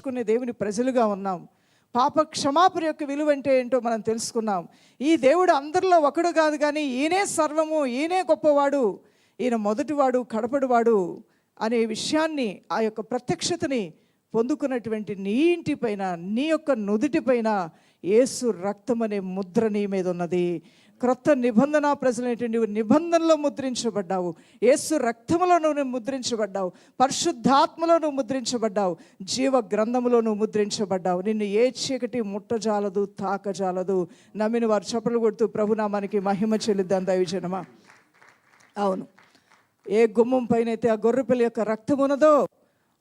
ఏర్పరచుకునే దేవుని ప్రజలుగా ఉన్నాం. పాప క్షమాపణ యొక్క విలువ అంటే ఏంటో మనం తెలుసుకున్నాం. ఈ దేవుడు అందరిలో ఒకడు కాదు, కానీ ఈయనే సర్వము, ఈయనే గొప్పవాడు, ఈయన మొదటివాడు కడపడివాడు అనే విషయాన్ని, ఆ యొక్క ప్రత్యక్షతని పొందుకున్నటువంటి నీ ఇంటిపైన, నీ యొక్క నుదుటిపైన యేసు రక్తం అనే ముద్ర నీ మీద ఉన్నది. క్రొత్త నిబంధన ప్రజలైనటువంటి నువ్వు నిబంధనలో ముద్రించబడ్డావు, యేసు రక్తములో నువ్వు ముద్రించబడ్డావు, పరిశుద్ధాత్మలో నువ్వు ముద్రించబడ్డావు, జీవ గ్రంథములో నువ్వు ముద్రించబడ్డావు. నిన్ను ఏ చీకటి ముట్టజాలదు, తాకజాలదు. నమ్మిన వారు చప్పట్లు కొడుతూ ప్రభునామానికి మహిమ చెల్లిద్దాం దైవజనమా. అవును, ఏ గుమ్మం పైన అయితే ఆ గొర్రెపిల్ల యొక్క రక్తం ఉన్నదో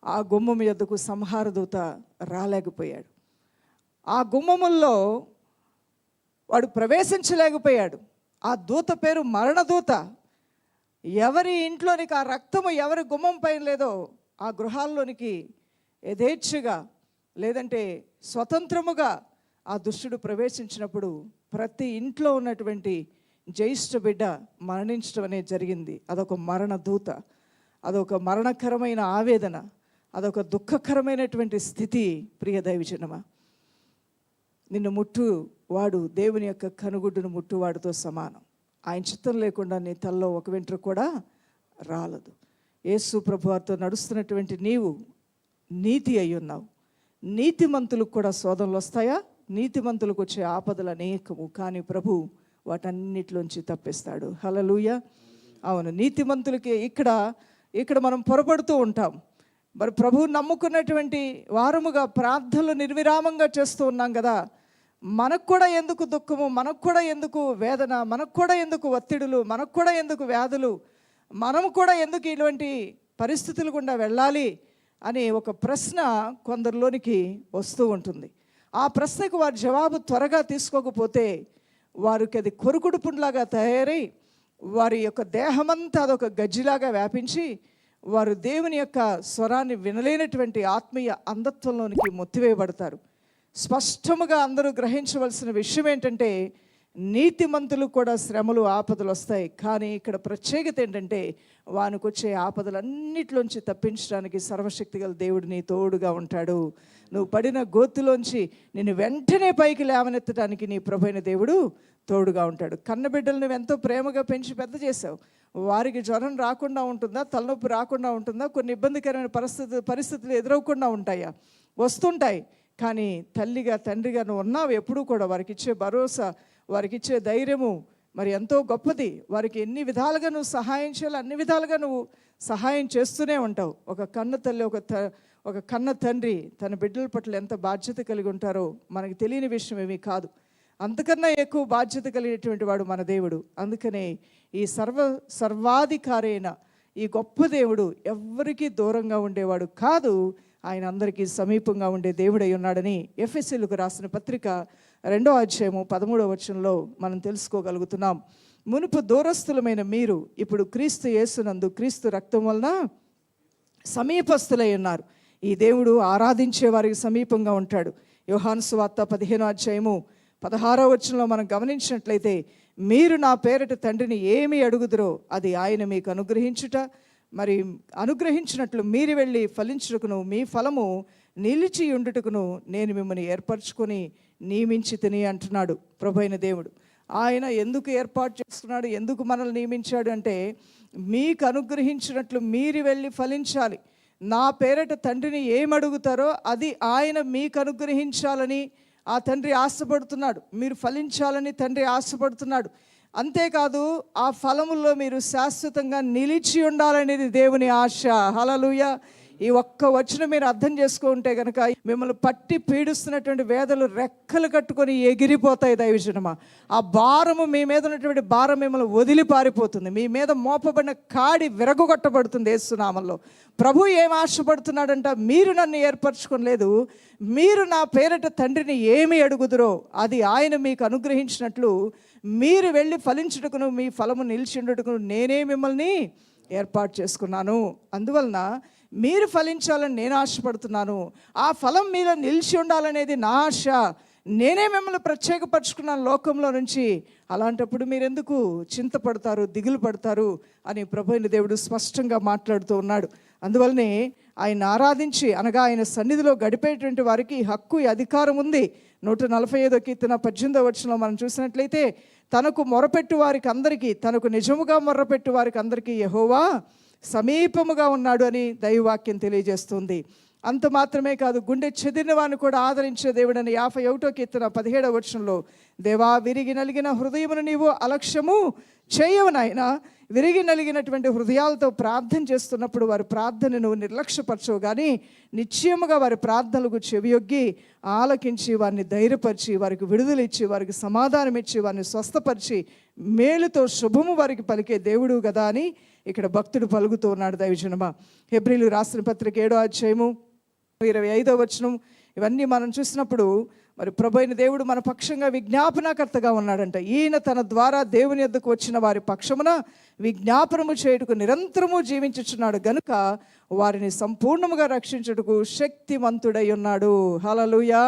ఆ గుమ్మం యొద్దకు సంహార దూత రాలేకపోయాడు. ఆ గుమ్మముల్లో వాడు ప్రవేశించలేకపోయాడు. ఆ దూత పేరు మరణదూత. ఎవరి ఇంట్లోనికి ఆ రక్తము ఎవరి గుమ్మం పైన లేదో ఆ గృహాల్లోనికి యథేచ్ఛగా, లేదంటే స్వతంత్రముగా ఆ దుష్టుడు ప్రవేశించినప్పుడు ప్రతి ఇంట్లో ఉన్నటువంటి జ్యేష్ఠ బిడ్డ మరణించడం అనేది జరిగింది. అదొక మరణదూత, అదొక మరణకరమైన ఆవేదన, అదొక దుఃఖకరమైనటువంటి స్థితి. ప్రియ దైవజనమా, నిన్ను ముట్టువాడు దేవుని యొక్క కనుగుడ్డును ముట్టువాడితో సమానం. ఆయన చిత్తం లేకుండా నీ తల్లో ఒక వెంట్రుక కూడా రాలదు. యేసు ప్రభువారితో నడుస్తున్నటువంటి నీవు నీతి అయి ఉన్నావు. నీతిమంతులకు కూడా శోధనలు వస్తాయా? నీతిమంతులకు వచ్చే ఆపదలు అనేకము, కానీ ప్రభు వాటన్నిటిలోంచి తప్పిస్తాడు. హల్లెలూయా. అవును, నీతిమంతులకి ఇక్కడ మనం పొరపడుతూ ఉంటాం. మరి ప్రభువు నమ్ముకున్నటువంటి వారముగా ప్రార్థనలు నిర్విరామంగా చేస్తూ ఉన్నాం కదా. మనకు కూడా ఎందుకు దుఃఖము, మనకు కూడా ఎందుకు వేదన, మనకు కూడా ఎందుకు ఒత్తిడులు, మనకు కూడా ఎందుకు వ్యాధులు, మనము కూడా ఎందుకు ఇటువంటి పరిస్థితులు గుండా వెళ్ళాలి అనే ఒక ప్రశ్న కొందరిలోనికి వస్తూ ఉంటుంది. ఆ ప్రశ్నకు వారి జవాబు త్వరగా తీసుకోకపోతే వారికి అది కొరుకుడు పుండ్లాగా తయారై వారి యొక్క దేహమంతా అదొక గజ్జిలాగా వ్యాపించి వారు దేవుని యొక్క స్వరాన్ని వినలేనటువంటి ఆత్మీయ అంధత్వంలోనికి మొత్తివేయబడతారు. స్పష్టముగా అందరూ గ్రహించవలసిన విషయం ఏంటంటే, నీతిమంతులు కూడా శ్రమలు ఆపదలు వస్తాయి, కానీ ఇక్కడ ప్రత్యేకత ఏంటంటే వానికి వచ్చే ఆపదలన్నిటిలోంచి తప్పించడానికి సర్వశక్తి గల దేవుడు నీ తోడుగా ఉంటాడు. నువ్వు పడిన గోతులోంచి నిన్ను వెంటనే పైకి లేవనెత్తడానికి నీ ప్రభువైన దేవుడు తోడుగా ఉంటాడు. కన్నబిడ్డలు నువ్వు ఎంతో ప్రేమగా పెంచి పెద్ద చేసావు. వారికి జ్వరం రాకుండా ఉంటుందా, తలనొప్పి రాకుండా ఉంటుందా, కొన్ని ఇబ్బందికరమైన పరిస్థితులు ఎదురవకుండా ఉంటాయా? వస్తుంటాయి. కానీ తల్లిగా తండ్రిగా నువ్వు ఉన్నావు ఎప్పుడూ కూడా. వారికి ఇచ్చే భరోసా, వారికి ఇచ్చే ధైర్యము మరి ఎంతో గొప్పది. వారికి ఎన్ని విధాలుగా నువ్వు సహాయం చేయాలో అన్ని విధాలుగా నువ్వు సహాయం చేస్తూనే ఉంటావు. ఒక కన్న తల్లి, ఒక కన్న తండ్రి తన బిడ్డల పట్ల ఎంత బాధ్యత కలిగి ఉంటారో మనకు తెలియని విషయం ఏమీ కాదు. అంతకన్నా ఎక్కువ బాధ్యత కలిగినటువంటి వాడు మన దేవుడు. అందుకనే ఈ సర్వాధికారి అయిన ఈ గొప్ప దేవుడు ఎవ్వరికీ దూరంగా ఉండేవాడు కాదు. ఆయన అందరికీ సమీపంగా ఉండే దేవుడై ఉన్నాడని ఎఫెసీయులకు రాసిన పత్రిక 2వ అధ్యాయము 13వ వచనంలో మనం తెలుసుకోగలుగుతున్నాం. మునుపు దూరస్థులమైన మీరు ఇప్పుడు క్రీస్తు యేసునందు క్రీస్తు రక్తం వలన సమీపస్థులై ఉన్నారు. ఈ దేవుడు ఆరాధించే వారికి సమీపంగా ఉంటాడు. యోహాను సువార్త 15వ అధ్యాయము 16వ వచనంలో మనం గమనించినట్లయితే, మీరు నా పేరిట తండ్రిని ఏమి అడుగుదురో అది ఆయన మీకు అనుగ్రహించుట, మరి అనుగ్రహించినట్లు మీరు వెళ్ళి ఫలించుటకును మీ ఫలము నిలిచి ఉండుటకును నేను మిమ్మల్ని ఏర్పరచుకొని నియమించి తిని అంటున్నాడు ప్రభువైన దేవుడు. ఆయన ఎందుకు ఏర్పాటు చేస్తున్నాడు, ఎందుకు మనల్ని నియమించాడు అంటే, మీకు అనుగ్రహించినట్లు మీరు వెళ్ళి ఫలించాలి. నా పేరిట తండ్రిని ఏమడుగుతారో అది ఆయన మీకు అనుగ్రహించాలని ఆ తండ్రి ఆశపడుతున్నాడు. మీరు ఫలించాలని తండ్రి ఆశపడుతున్నాడు. అంతేకాదు ఆ ఫలముల్లో మీరు శాశ్వతంగా నిలిచి ఉండాలనేది దేవుని ఆశ. హల్లెలూయా. ఈ ఒక్క వచనం మీరు అర్థం చేసుకుంటే కనుక మిమ్మల్ని పట్టి పీడిస్తున్నటువంటి వేదలు రెక్కలు కట్టుకొని ఎగిరిపోతాయి దైవజనమా. ఆ భారము మీ మీద ఉన్నటువంటి భారం మిమ్మల్ని వదిలి పారిపోతుంది. మీ మీద మోపబడిన కాడి విరగొట్టబడుతుంది యేసునామంలో. ప్రభు ఏం ఆశపడుతున్నాడంట, మీరు నన్ను ఏర్పరచుకోలేదు, మీరు నా పేరిట తండ్రిని ఏమి అడుగుదురో అది ఆయన మీకు అనుగ్రహించినట్లు మీరు వెళ్ళి ఫలించుటకును మీ ఫలము నిలిచి ఉండుటకును నేనే మిమ్మల్ని ఏర్పాటు చేసుకున్నాను. అందువలన మీరు ఫలించాలని నేను ఆశపడుతున్నాను. ఆ ఫలం మీలో నిలిచి ఉండాలనేది నా ఆశ. నేనే మిమ్మల్ని ప్రత్యేకపరుచుకున్నాను లోకంలో నుంచి. అలాంటప్పుడు మీరెందుకు చింతపడతారు, దిగులు పడతారు అని ప్రభువైన దేవుడు స్పష్టంగా మాట్లాడుతూ ఉన్నాడు. అందువల్లనే ఆయన ఆరాధించి అనగా ఆయన సన్నిధిలో గడిపేటువంటి వారికి హక్కు అధికారం ఉంది. 145 కీర్తన 18వ వచనంలో మనం చూసినట్లయితే, తనకు మొరపెట్టు వారికి అందరికీ, తనకు నిజముగా మొర్రపెట్టు వారికి అందరికీ యెహోవా సమీపముగా ఉన్నాడు అని దైవవాక్యం తెలియజేస్తుంది. అంత మాత్రమే కాదు, గుండె చెదిరిన వారిని కూడా ఆదరించే దేవుడని 51వ కీర్తన 17వ వచనంలో, దేవా విరిగి నలిగిన హృదయమును నీవు అలక్ష్యము చేయవు నాయన. విరిగి నలిగినటువంటి హృదయాలతో ప్రార్థన చేస్తున్నప్పుడు వారి ప్రార్థనను నిర్లక్ష్యపరచవు, కానీ నిశ్చయముగా వారి ప్రార్థనలకు చెవియొగ్గి ఆలకించి వారిని ధైర్యపరిచి వారికి విడుదలిచ్చి వారికి సమాధానం ఇచ్చి వారిని స్వస్థపరిచి మేలుతో శుభము వారికి పలికే దేవుడు కదా అని ఇక్కడ భక్తుడు పలుకుతూ ఉన్నాడు. దైవజనమా, హెబ్రీలు రాసిన పత్రిక 7వ అధ్యాయము 25వ వచనం ఇవన్నీ మనం చూసినప్పుడు మరి ప్రభువైన దేవుడు మన పక్షంగా విజ్ఞాపనకర్తగా ఉన్నాడంట. ఈయన తన ద్వారా దేవుని యొద్దకు వచ్చిన వారి పక్షమున విజ్ఞాపనము చేయుటకు నిరంతరము జీవించుచున్నాడు గనుక వారిని సంపూర్ణముగా రక్షించుటకు శక్తివంతుడై ఉన్నాడు. హల్లెలూయా.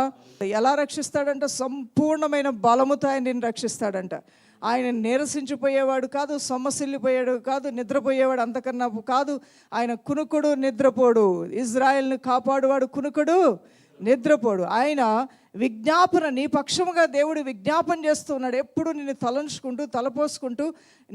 ఎలా రక్షిస్తాడంట? సంపూర్ణమైన బలముతో ఆయన నిన్ను రక్షిస్తాడంట. ఆయన నీరసించిపోయేవాడు కాదు, సొమ్మసిల్లిపోయాడు కాదు, నిద్రపోయేవాడు అంతకన్నా కాదు. ఆయన కునుకుడు నిద్రపోడు. ఇజ్రాయెల్ని కాపాడువాడు కునుకుడు నిద్రపోడు. ఆయన విజ్ఞాపన నీ పక్షముగా దేవుడు విజ్ఞాపన చేస్తూ ఉన్నాడు. ఎప్పుడు నిన్ను తలంచుకుంటూ తలపోసుకుంటూ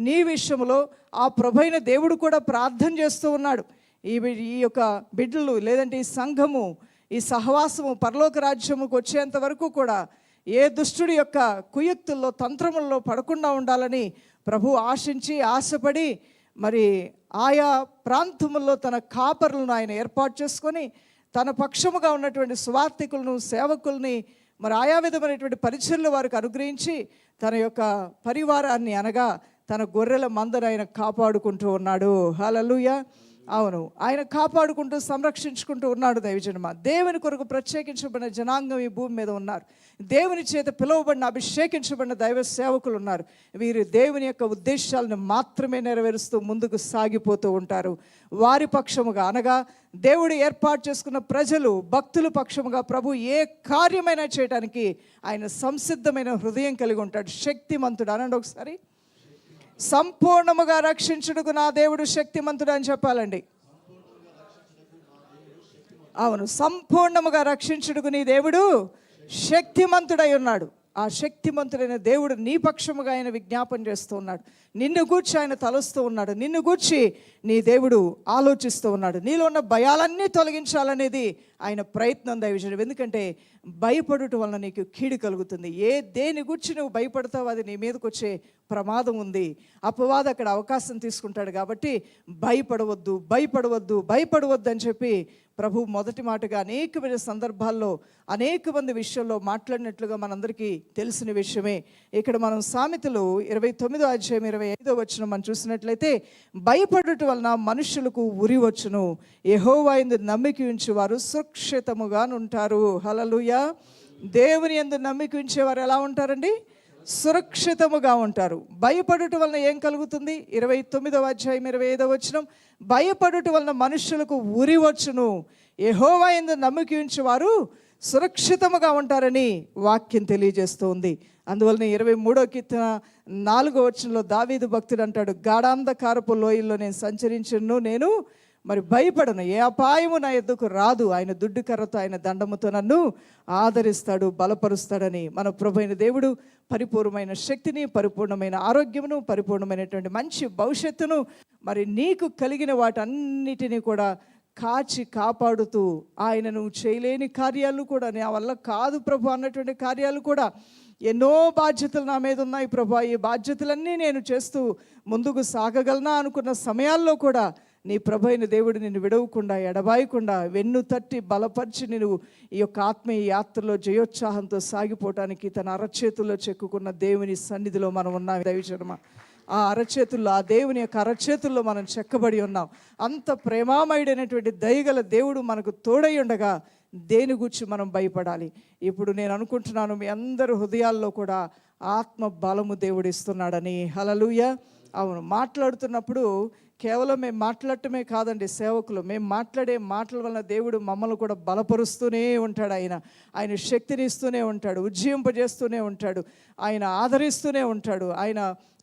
నీ విషయంలో ఆ ప్రభువైన దేవుడు కూడా ప్రార్థన చేస్తూ ఉన్నాడు. ఈ యొక్క బిడ్డలు లేదంటే ఈ సంఘము, ఈ సహవాసము పరలోక రాజ్యముకు వచ్చేంత వరకు కూడా ఏ దుష్టుడి యొక్క కుయుక్తుల్లో తంత్రముల్లో పడకుండా ఉండాలని ప్రభు ఆశించి ఆశపడి మరి ఆయా ప్రాంతముల్లో తన కాపరులను ఆయన ఏర్పాటు చేసుకొని తన పక్షముగా ఉన్నటువంటి సువార్థికులను సేవకుల్ని మరి ఆయా విధమైనటువంటి పరిచర్లు వారికి అనుగ్రహించి తన యొక్క పరివారాన్ని అనగా తన గొర్రెల మందను ఆయన కాపాడుకుంటూ ఉన్నాడు. హల్లెలూయా. అవును, ఆయన కాపాడుకుంటూ సంరక్షించుకుంటూ ఉన్నాడు. దైవజనమా, దేవుని కొరకు ప్రత్యేకించబడిన జనాంగం ఈ భూమి మీద ఉన్నారు. దేవుని చేత పిలువబడిన అభిషేకించబడిన దైవ సేవకులు ఉన్నారు. వీరు దేవుని యొక్క ఉద్దేశాలను మాత్రమే నెరవేరుస్తూ ముందుకు సాగిపోతూ ఉంటారు. వారి పక్షముగా అనగా దేవుడు ఏర్పాటు చేసుకున్న ప్రజలు భక్తుల పక్షముగా ప్రభు ఏ కార్యమైనా చేయడానికి ఆయన సంసిద్ధమైన హృదయం కలిగి ఉంటాడు. శక్తిమంతుడు అనండి ఒకసారి. సంపూర్ణముగా రక్షించుటకు నా దేవుడు శక్తిమంతుడు అని చెప్పాలండి. అవును, సంపూర్ణముగా రక్షించుటకు నీ దేవుడు శక్తిమంతుడై ఉన్నాడు. ఆ శక్తిమంతుడైన దేవుడు నీ పక్షముగా ఆయన విజ్ఞాపన చేస్తూ ఉన్నాడు. నిన్ను గూర్చి ఆయన తలుస్తూ ఉన్నాడు. నిన్ను గూర్చి నీ దేవుడు ఆలోచిస్తూ ఉన్నాడు. నీలో ఉన్న భయాలన్నీ తొలగించాలనేది ఆయన ప్రయత్నం దైవజనం. ఎందుకంటే భయపడుట వలన నీకు కీడు కలుగుతుంది. దేని గురించి నువ్వు భయపడతావు అది నీ మీదకి వచ్చే ప్రమాదం ఉంది. అపవాది అక్కడ అవకాశం తీసుకుంటాడు. కాబట్టి భయపడవద్దు అని చెప్పి ప్రభు మొదటి మాటగా అనేకమైన సందర్భాల్లో అనేక మంది విషయంలో మాట్లాడినట్లుగా మనందరికీ తెలిసిన విషయమే. ఇక్కడ మనం సామెతలు 29వ అధ్యాయం 25వ వచనం మనం చూసినట్లయితే, భయపడుట వలన మనుషులకు ఉరి వచ్చును, యెహోవా యందు నమ్మిక ఉంచేవారు సురక్షితముగా ఉంటారు. హల్లెలూయా. దేవుని యందు నమ్మిక ఉంచేవారు ఎలా ఉంటారండి? సురక్షితముగా ఉంటారు. భయపడుట వలన ఏం కలుగుతుంది? 29వ అధ్యాయం 25వ వచనం, భయపడుట వలన మనుషులకు ఉరి వచ్చును, యెహోవా యందు నమ్మిక ఉంచేవారు సురక్షితముగా ఉంటారని వాక్యం తెలియజేస్తుంది. అందువలన 23వ కీర్తన 4వ వచనంలో దావీదు భక్తుడు అంటాడు, గాఢాంధకారపు లోయల్లో నేను సంచరించును, నేను మరి భయపడను, ఏ అపాయము నా ఎద్దుకు రాదు. ఆయన దుడ్డు కర్రతో ఆయన దండముతో నన్ను ఆదరిస్తాడు, బలపరుస్తాడని మన ప్రభువైన దేవుడు పరిపూర్ణమైన శక్తిని, పరిపూర్ణమైన ఆరోగ్యమును, పరిపూర్ణమైనటువంటి మంచి భవిష్యత్తును మరి నీకు కలిగిన వాటన్నిటినీ కూడా కాచి కాపాడుతూ ఆయన నువ్వు చేయలేని కార్యాలు కూడా, నా వల్ల కాదు ప్రభు అన్నటువంటి కార్యాలు కూడా ఎన్నో బాధ్యతలు నా మీద ఉన్నాయి ప్రభు, ఈ బాధ్యతలన్నీ నేను చేస్తూ ముందుకు సాగగలనా అనుకున్న సమయాల్లో కూడా నీ ప్రభువైన దేవుడు నిన్ను విడవకుండా ఎడబాయకుండా వెన్ను తట్టి బలపరిచి నేను ఈ యొక్క ఆత్మీయ యాత్రలో జయోత్సాహంతో సాగిపోవటానికి తన అరచేతుల్లో చెక్కుకున్న దేవుని సన్నిధిలో మనం ఉన్నాం. దైవజనమా, ఆ అరచేతుల్లో, ఆ దేవుని యొక్క అరచేతుల్లో మనం చెక్కబడి ఉన్నాం. అంత ప్రేమామయుడైనటువంటి దయగల దేవుడు మనకు తోడై ఉండగా దేని గురించి మనం భయపడాలి? ఇప్పుడు నేను అనుకుంటున్నాను మీ అందరి హృదయాల్లో కూడా ఆత్మ బలము దేవుడు ఇస్తున్నాడని. హల్లెలూయా. అవును, మాట్లాడుతున్నప్పుడు కేవలం మేము మాట్లాడటమే కాదండి సేవకులు, మేము మాట్లాడే మాటల వలన దేవుడు మమ్మల్ని కూడా బలపరుస్తూనే ఉంటాడు. ఆయన శక్తిని ఇస్తూనే ఉంటాడు, ఉజ్జీవింపజేస్తూనే ఉంటాడు, ఆయన ఆదరిస్తూనే ఉంటాడు, ఆయన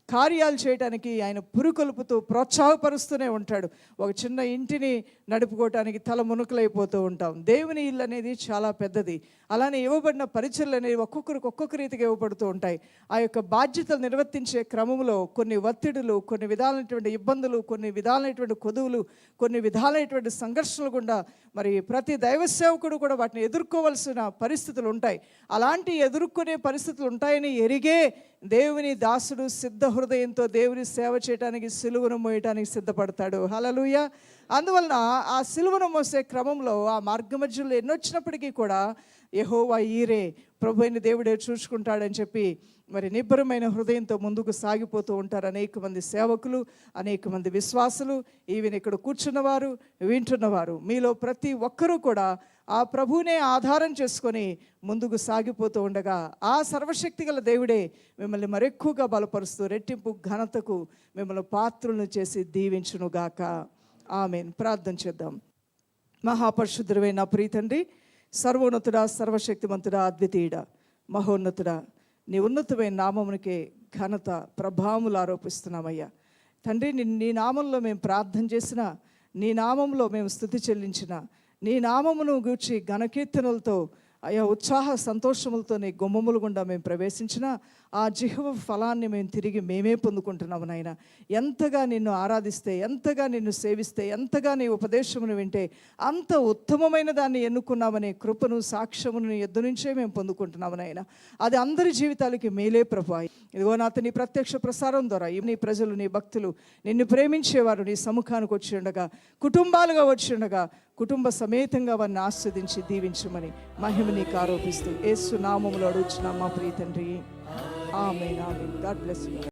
కార్యాలు చేయడానికి ఆయన పురుకొల్పుతూ ప్రోత్సాహపరుస్తూనే ఉంటాడు. ఒక చిన్న ఇంటిని నడుపుకోవటానికి తల మునుకలైపోతూ ఉంటాం. దేవుని ఇల్లు అనేది చాలా పెద్దది. అలానే ఇవ్వబడిన పరిచయలు అనేవి ఒక్కొక్కరికి ఒక్కొక్క రీతిగా ఇవ్వబడుతూ ఉంటాయి. ఆ యొక్క బాధ్యతలు నిర్వర్తించే క్రమంలో కొన్ని ఒత్తిడులు, కొన్ని విధాలైనటువంటి ఇబ్బందులు, కొన్ని విధాలైనటువంటి కొదువులు, కొన్ని విధాలైనటువంటి సంఘర్షణలు గుండా మరి ప్రతి దైవ సేవకుడు కూడా వాటిని ఎదుర్కోవలసిన పరిస్థితులు ఉంటాయి. అలాంటి ఎదుర్కొనే పరిస్థితులు ఉంటాయని ఎరిగే దేవుని దాసుడు సిద్ధ హృదయంతో దేవుని సేవ చేయడానికి, సిలువను మోయటానికి సిద్ధపడతాడు. హల్లెలూయా. అందువలన ఆ సిలువను మోసే క్రమంలో ఆ మార్గ మధ్యలో ఎన్నొచ్చినప్పటికీ కూడా యెహోవా ఈరే, ప్రభు అయిన దేవుడే చూసుకుంటాడని చెప్పి మరి నిబ్బరమైన హృదయంతో ముందుకు సాగిపోతూ ఉంటారు అనేక మంది సేవకులు, అనేక మంది విశ్వాసులు, ఈవెన్ ఇక్కడ కూర్చున్నవారు, వింటున్నవారు. మీలో ప్రతి ఒక్కరూ కూడా ఆ ప్రభువునే ఆధారం చేసుకొని ముందుకు సాగిపోతూ ఉండగా ఆ సర్వశక్తి గల దేవుడే మిమ్మల్ని మరెక్కువగా బలపరుస్తూ రెట్టింపు ఘనతకు మిమ్మల్ని పాత్రులను చేసి దీవించునుగాక. ఆమేన్. ప్రార్థన చేద్దాం. మహాపరిశుద్ధుడైన ప్రీతండ్రి, సర్వోన్నతుడా, సర్వశక్తిమంతుడా, అద్వితీయుడా, మహోన్నతుడా, నీ ఉన్నతమైన నామమునికే ఘనత ప్రభావములు ఆరోపిస్తున్నామయ్యా. తండ్రి, నీ నామంలో మేము ప్రార్థన చేసిన, నీ నామంలో మేము స్తుతి చెల్లించిన, నీ నామమును గూర్చి ఘనకీర్తనలతో అయా ఉత్సాహ సంతోషములతో నీ గుమ్మములు గుండా మేము ప్రవేశించిన ఆ జిహ్వ ఫలాన్ని మేము తిరిగి మేమే పొందుకుంటున్నాము నాయన. ఎంతగా నిన్ను ఆరాధిస్తే, ఎంతగా నిన్ను సేవిస్తే, ఎంతగా నీ ఉపదేశమును వింటే అంత ఉత్తమమైన దాన్ని ఎన్నుకున్నామనే కృపను, సాక్ష్యమును ఎద్దు నుంచే మేము పొందుకుంటున్నాము నాయన. అది అందరి జీవితాలకి మేలే ప్రభు. ఇదిగో నాతో నీ ప్రత్యక్ష ప్రసారం ద్వారా నీ ప్రజలు, నీ భక్తులు, నిన్ను ప్రేమించేవారు నీ సముఖానికి వచ్చి ఉండగా, కుటుంబాలుగా వచ్చి ఉండగా, కుటుంబ సమేతంగా వారిని ఆస్వాదించి దీవించమని మహిమ నీకు ఆరోపిస్తూ యేసు నామములో అడుగుచున్నాం మా ప్రియ తండ్రి. ఆమేన్. ఆమేన్. God bless you.